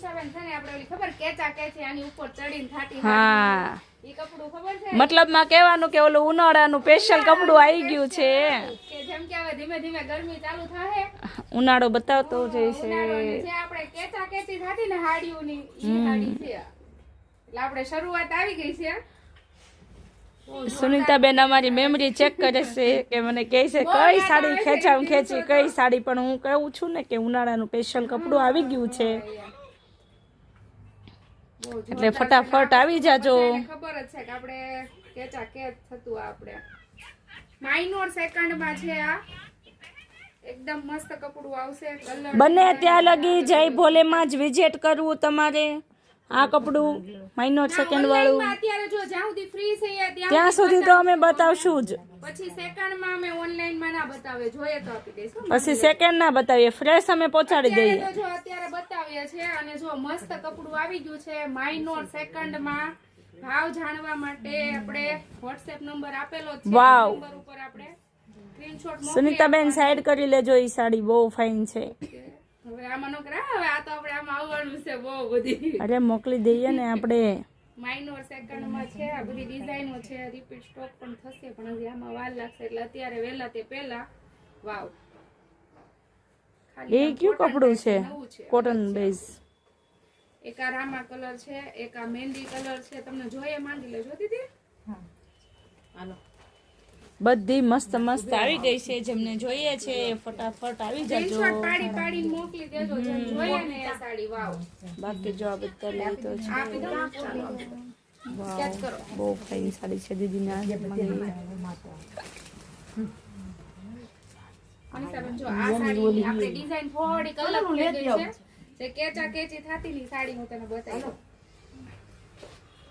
મનીષાબેન છે ને આપણે ઓલી ખબર કેચા કેચી આની ઉપર ચડીને થાતી હા ઈ કપડું ખબર છે મતલબમાં કહેવાનું કે ઓલું ઉનાળાનું સ્પેશિયલ કપડું આવી ગયું છે કે જેમ કે હવે ધીમે ધીમે ગરમી ચાલુ થાય ઉનાળો બતાવતો જાય છે જે આપણે કેચા કેચી થાતી ને હાડીઓની ઈ હાડી છે એટલે આપણે શરૂઆત આવી ગઈ છે સુનીતાબેન અમારી મેમરી ચેક કરે છે કે મને કહે છે કઈ સાડી ખેંચી કઈ સાડી પણ હું કહું છું ને કે ઉનાળાનું સ્પેશિયલ કપડું આવી ગયું છે એટલે ફટાફટ આવી જાજો ખબર જ છે કે આપણે કેચા કેચ થતું આપણે માઇનોર સેકન્ડમાં છે આ એકદમ મસ્ત કપડું આવશે કલર બને ત્યાં લગી જય ભોલેમાં જ વિઝિટ કરવું તમારે આ કપડું માઇનોર સેકન્ડ વાળું અત્યારે જો જ્યાં સુધી ફ્રી છે ત્યાં સુધી તો અમે બતાવશું જ પછી સેકન્ડમાં અમે ઓનલાઈનમાં ના બતાવે જોઈએ તો આપી દઈશું પછી સેકન્ડ ના બતાવીએ ફ્રેશ અમે પહોંચાડી દઈએ તો જો અત્યારે બતાવીએ છે અને જો મસ્ત કપડું આવી ગયું છે માઇનોર સેકન્ડમાં ભાવ જાણવા માટે આપણે WhatsApp નંબર આપેલો છે વાવ નંબર ઉપર આપણે સ્ક્રીનશોટ સુનીતાબેન સાઈડ કરી લેજો ઈ સાડી બહુ ફાઇન છે હવે આમાં નો કરા હવે આ તો આપણે આમાં આવવાનું છે બહુ બધી અરે મોકલી દઈએ ને આપણે માઇનોર સેકન્ડમાં છે આ બધી ડિઝાઇનો છે રિપીટ સ્ટોક પણ થશે પણ હજી આમાં વાર લાગશે એટલે અત્યારે વહેલા તે પહેલા વાવ એ કયું કપડું છે કોટન બેઝ એક આ રામા કલર છે એક આ મહેંદી કલર છે તમને જોઈએ માંડી લેજો દીદી હાલો બધી મસ્ત મસ્ત આવી ગઈ છે જેમને જોઈએ છે ફટાફટ આવી જાજો સ્ક્રીનશોટ પાડી પાડીને મોકલી દેજો જેમ જોઈએ ને એ સાડી વાવ બાકી જો આ બધા લઈ તો છે આપી દો ચાલો સ્કેચ કરો બહુ ફાઇન સાડી છે દીદીને આ મનીષાબેન જો આ સાડી આપણે ડિઝાઇન થોડી કલર થઈ ગઈ છે જે કેચા કેચી થાતી ની સાડી હું તને બતાવી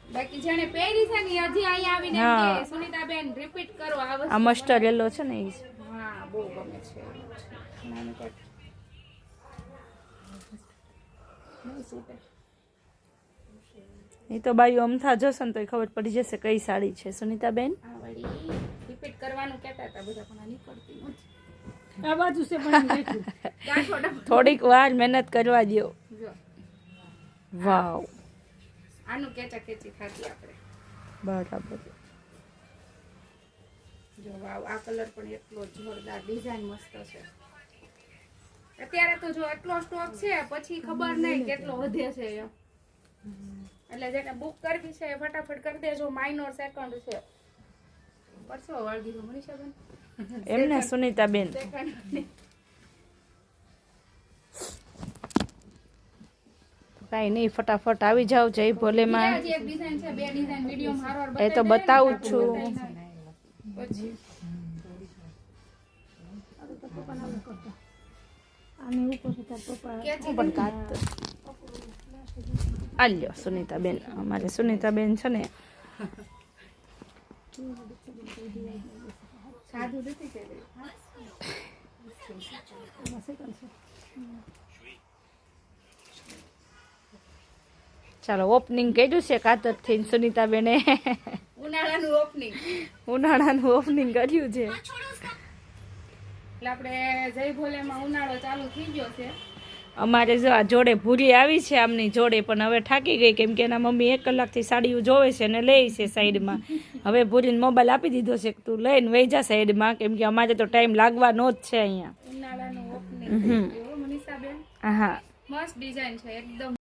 બાકી જેને પહેરી છે ને હજી અહીંયા આવીને એમ કે સુનીતાબેન રિપીટ કરો આ વસ્તુ આ મસ્ટર યેલો છે ને હા બહુ ગમે છે નાનું કટ એ તો બાયું અમથા જોશે ને તો ખબર પડી જશે કઈ સાડી છે સુનીતાબેન આ વળી રિપીટ કરવાનું કહેતા હતા બધા પણ આ નીકળતી નથી આ બાજુ છે પણ થોડીક વાર મહેનત કરવા દો જો વાવ આનું કેચા કેચી થાતી આપણે બરાબર જો વાવ આ કલર પણ એટલો જોરદાર ડિઝાઇન મસ્ત છે અત્યારે તો જો એટલો સ્ટોક છે પછી ખબર નહીં કેટલો વધે છે એમ એટલે જેને બુક કરવી છે એ ફટાફટ કરી દેજો માઇનોર સેકન્ડ છે પરસો વાળ દીધો મનીષાબેન એમને સુનીતાબેન કઈ નહીં ફટાફટ આવી જાવ જય ભોલેમાં એક ડિઝાઇન છે બે ડિઝાઇન વિડિયો મારવાર એ તો બતાવું જ છું પછી આની ઉપર તાર પપ્પા પણ કાત આલ્યો સુનીતાબેન અમારે સુનીતાબેન છે ને સાદું નથી કે ચાલો ઓપનિંગ કર્યું છે કાતર થી સુનીતાબેને ઉનાળાનું ઓપનિંગ કર્યું છે એટલે આપણે જય ભોલેમાં ઉનાળો ચાલુ થઈ ગયો છે અમારે જો આ જોડે ભૂરી આવી છે આમની જોડે પણ હવે થાકી ગઈ કેમ કે એના મમ્મી 1 કલાકથી સાડીઓ જોવે છે અને લે છે સાઈડમાં હવે ભૂરીને મોબાઈલ આપી દીધો છે કે તું લઈને વહી જા સાઈડમાં કેમ કે અમારે તો ટાઈમ લાગવાનો જ છે અહીંયા ઉનાળાનું ઓપનિંગ મનીષાબેન હા મસ્ત ડિઝાઇન છે એકદમ